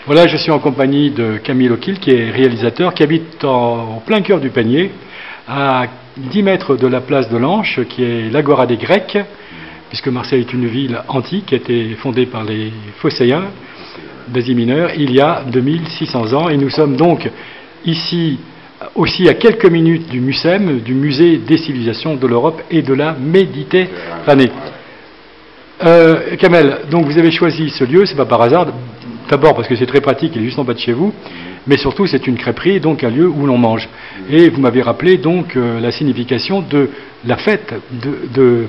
Voilà, je suis en compagnie de Camille O'Kill, qui est réalisateur, qui habite en plein cœur du Panier, à 10 mètres de la place de l'Anche, qui est l'Agora des Grecs, puisque Marseille est une ville antique qui a été fondée par les Phocéens d'Asie mineure il y a 2600 ans. Et nous sommes donc ici aussi à quelques minutes du MUCEM, du Musée des civilisations de l'Europe et de la Méditerranée. Kamel, donc vous avez choisi ce lieu, c'est pas par hasard. D'abord parce que c'est très pratique, il est juste en bas de chez vous, mais surtout c'est une crêperie, donc un lieu où l'on mange. Et vous m'avez rappelé donc la signification de la fête de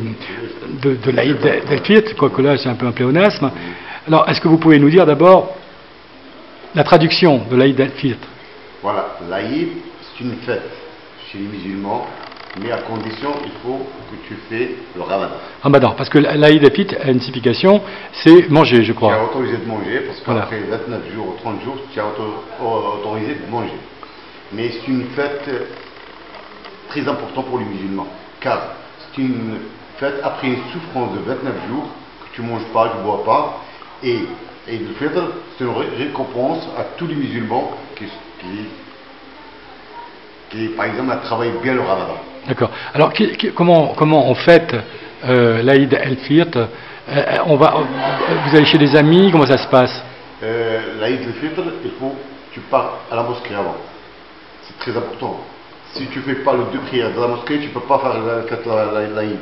l'Aïd el-Fitr, quoique là c'est un peu un pléonasme. Alors est-ce que vous pouvez nous dire d'abord la traduction de l'Aïd el-Fitr? Voilà, l'Aïd c'est une fête chez les musulmans, mais à condition il faut que tu fais le ramadan. Ramadan, parce que l'Aïd el-Fitr a une signification, c'est manger, je crois. Tu as autorisé de manger, parce qu'après 29 jours ou 30 jours, tu as autorisé de manger. Mais c'est une fête très importante pour les musulmans, car c'est une fête après une souffrance de 29 jours, que tu ne manges pas, tu ne bois pas, et le Fitr, c'est une récompense à tous les musulmans qui par exemple, travaillent bien le ramadan. D'accord. Alors, comment on fête l'Aïd el-Fitr? Vous allez chez des amis, comment ça se passe? L'Aïd el-Fitr, tu pars à la mosquée avant. C'est très important. Si tu ne fais pas les deux prières de la mosquée, tu ne peux pas faire l'Aïd.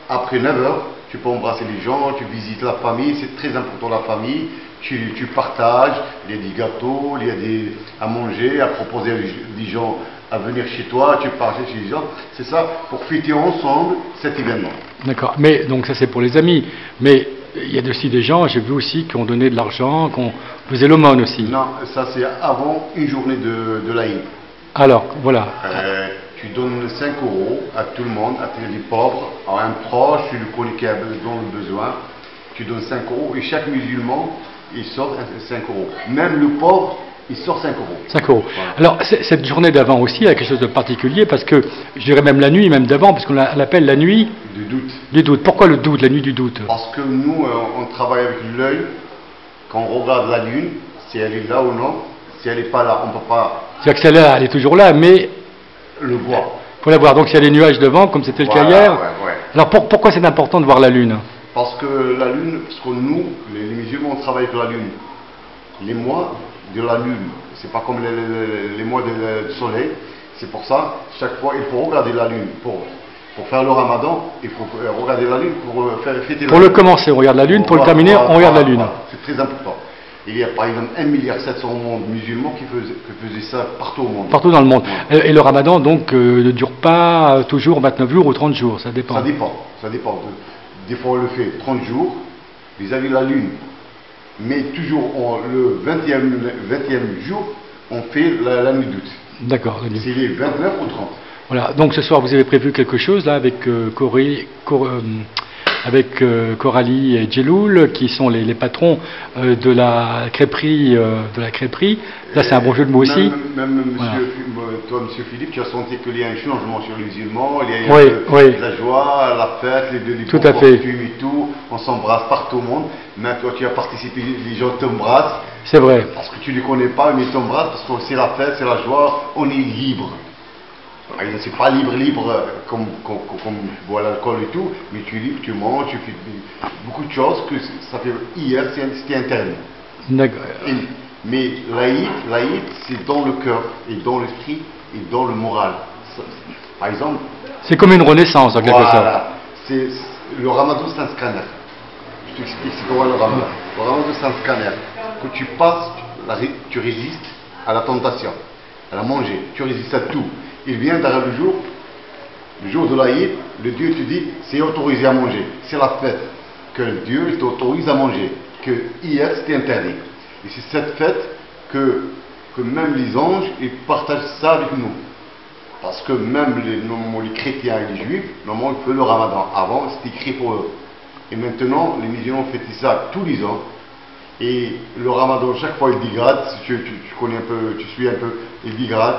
Après 9 heures, tu peux embrasser les gens, tu visites la famille, c'est très important la famille. Tu partages, il y a des gâteaux, il y a à manger, à proposer des gens à venir chez toi, tu partages chez les gens. C'est ça, pour fêter ensemble cet événement. D'accord, mais donc ça c'est pour les amis. Mais il y a aussi des gens, j'ai vu aussi, qui ont donné de l'argent, qui ont faisait l'aumône aussi. Non, ça c'est avant une journée de l'Aïd. Alors, voilà. Tu donnes 5 € à tout le monde, à tous les pauvres, à un proche, tu le connais qui a dans le besoin. Tu donnes 5 € et chaque musulman, il sort 5 €. Même le pauvre, il sort 5 €. 5 €. Voilà. Alors, cette journée d'avant aussi a quelque chose de particulier, parce que, je dirais même la nuit, même d'avant, parce qu'on l'appelle la nuit du doute. Du doute. Pourquoi le doute, la nuit du doute? Parce que nous, on travaille avec l'œil. Quand on regarde la lune, si elle est là ou non, si elle n'est pas là, on ne peut pas... C'est-à-dire que celle-là, elle est toujours là, mais... Le voir. Il faut la voir. Donc, il y a les nuages devant, comme c'était le cas hier. Ouais. Alors, pourquoi c'est important de voir la lune? Parce que la lune, parce que nous, les musulmans, on travaille avec la lune. Les mois de la lune, c'est pas comme les mois du soleil. C'est pour ça, chaque fois, il faut regarder la lune. Pour faire le ramadan, il faut regarder la lune pour faire fêter la lune. Pour le commencer, on regarde la lune. Pour le terminer, on regarde la lune. C'est très important. Il y a par exemple 1,7 milliard de musulmans qui faisaient ça partout au monde. Partout dans le monde. Et le ramadan, donc, ne dure pas toujours 29 jours ou 30 jours, ça dépend. Ça dépend. Des fois, on le fait 30 jours vis-à-vis de la lune. Mais toujours le 20e jour, on fait la nuit d'août. D'accord. C'est les 29 ou 30. Voilà. Donc ce soir, vous avez prévu quelque chose là avec Coralie et Djeloul, qui sont les patrons de la crêperie. Là, c'est un bon jeu de mots aussi. Même toi, monsieur Philippe, tu as senti qu'il y a un changement sur les musulmans, il y a la joie, la fête, les tout à fait. Et tout, on s'embrasse par tout le monde. Mais toi, tu as participé, les gens t'embrassent. C'est vrai. Parce que tu ne les connais pas, mais ils t'embrassent parce que c'est la fête, c'est la joie, on est libre. C'est pas libre comme boire l'alcool et tout, mais tu es libre, tu manges, tu fais beaucoup de choses que ça fait hier, c'était interdit. Mais l'Aïd, c'est dans le cœur, et dans l'esprit, et dans le moral. Par exemple... C'est comme une renaissance en quelque sorte. Le ramadan, c'est un scanner. Je t'explique c'est quoi le ramadan. Le ramadan, c'est un scanner. Quand tu passes, tu résistes à la tentation, à la manger, tu résistes à tout. Il vient d'arriver le jour de l'Aïd, le Dieu te dit, c'est autorisé à manger. C'est la fête que Dieu t'autorise à manger, que hier c'était interdit. Et c'est cette fête que même les anges, ils partagent ça avec nous. Parce que même les chrétiens et les juifs, normalement, ils font le ramadan. Avant, c'était écrit pour eux. Et maintenant, les musulmans fêtent ça tous les ans. Et le ramadan, chaque fois, il dégrade. Si tu connais un peu, tu suis un peu, il dégrade.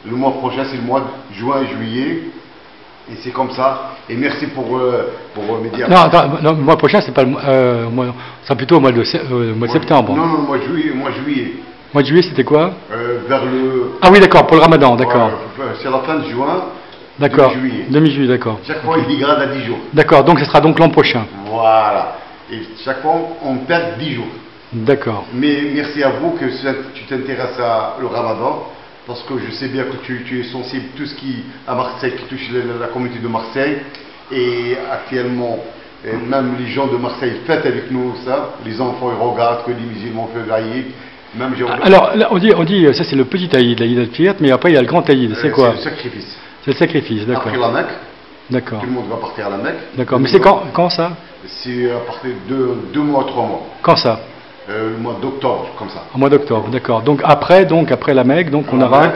Le mois prochain, c'est le mois de juin et juillet. Et c'est comme ça. Et merci pour me dire. Non, attends, non, le mois prochain, c'est pas ça sera plutôt au mois de septembre. Non, mois de juillet. Mois de juillet, c'était quoi? Vers le. Ah oui, d'accord, pour le ramadan, d'accord. C'est la fin de juin. D'accord. Demi-juillet. Demi-juillet, d'accord. Chaque fois, il dégrade à 10 jours. D'accord, donc ce sera donc l'an prochain. Voilà. Et chaque fois, on perd 10 jours. D'accord. Mais merci à vous que tu t'intéresses à le ramadan, parce que je sais bien que tu es sensible à tout ce qui à Marseille, qui touche la communauté de Marseille. Et actuellement, même les gens de Marseille fêtent avec nous ça. Les enfants ils regardent que les musulmans font l'Aïd. Alors, là, on dit, ça c'est le petit Aïd, l'Aïd al-Fitr, mais après il y a le grand Aïd, c'est quoi? C'est le sacrifice. C'est le sacrifice, d'accord. Après la Mecque, d'accord. tout le monde va partir à la Mecque. D'accord, mais c'est quand ça? C'est à partir de 2 mois, 3 mois. Quand ça? Le mois d'octobre, comme ça. Au mois d'octobre, d'accord. Donc après la Mecque, donc on aura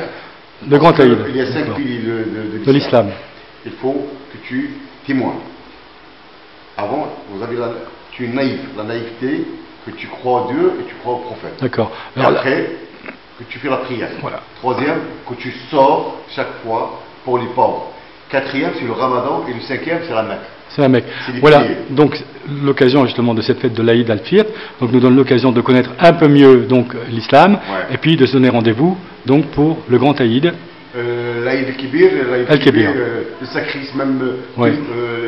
le grand Aïd. Il y a 5 piliers de l'islam. Il faut que tu témoignes. Avant, vous avez tu es naïf, la naïveté, que tu crois en Dieu et tu crois au prophète. D'accord. Et après, que tu fais la prière. Voilà. Troisième, que tu sors chaque fois pour les pauvres. Quatrième, c'est le ramadan. Et le cinquième, c'est la Mecque. C'est la Mecque. Voilà, donc l'occasion justement de cette fête de l'Aïd al-Fitr, donc nous donne l'occasion de connaître un peu mieux donc l'islam, ouais. Et puis de se donner rendez-vous donc pour le grand Aïd. L'Aïd al-Kibir, le sacrifice même, ouais.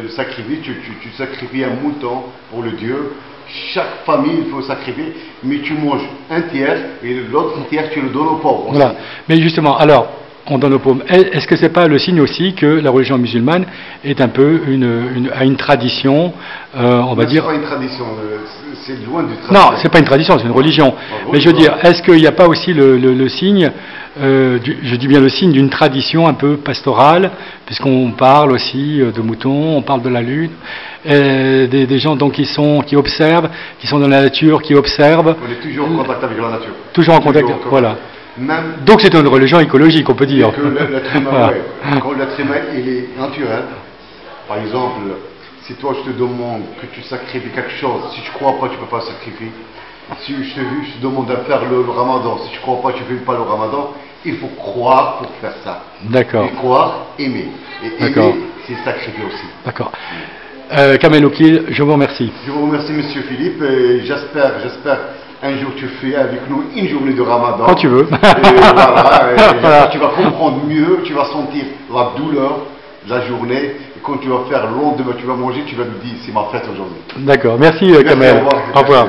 Le sacrifice, tu sacrifies un mouton pour le Dieu. Chaque famille, il faut sacrifier, mais tu manges un tiers et l'autre tiers, tu le donnes aux pauvres. Voilà. Mais justement, alors, on donne aux pauvres. Est-ce que c'est pas le signe aussi que la religion musulmane est un peu a une tradition, on va dire. C'est pas une tradition, c'est loin du tradition. Non, c'est pas une tradition, c'est une religion. Mais je veux dire, est-ce qu'il n'y a pas aussi le signe, je dis bien le signe d'une tradition un peu pastorale, puisqu'on parle aussi de moutons, on parle de la lune, des gens donc qui observent, qui sont dans la nature, qui observent. On est toujours en contact avec la nature. Toujours en contact, voilà. Même donc c'est une religion écologique, on peut dire. Que l'être humain, voilà. Quand l'être humain il est naturel, par exemple, si toi je te demande que tu sacrifies quelque chose, si tu ne crois pas, tu ne peux pas sacrifier. Si je te demande de faire le ramadan, si tu ne crois pas, tu ne fais pas le ramadan, il faut croire pour faire ça. D'accord. Et croire, aimer. Et aimer, c'est sacrifier aussi. D'accord. Kamel Oukil, je vous remercie. Je vous remercie, monsieur Philippe, et j'espère un jour tu fais avec nous une journée de ramadan. Quand tu veux. Voilà, tu vas comprendre mieux, tu vas sentir la douleur de la journée, et quand tu vas faire le lendemain, tu vas manger, tu vas me dire c'est ma fête aujourd'hui. D'accord, merci Kamel. Au revoir.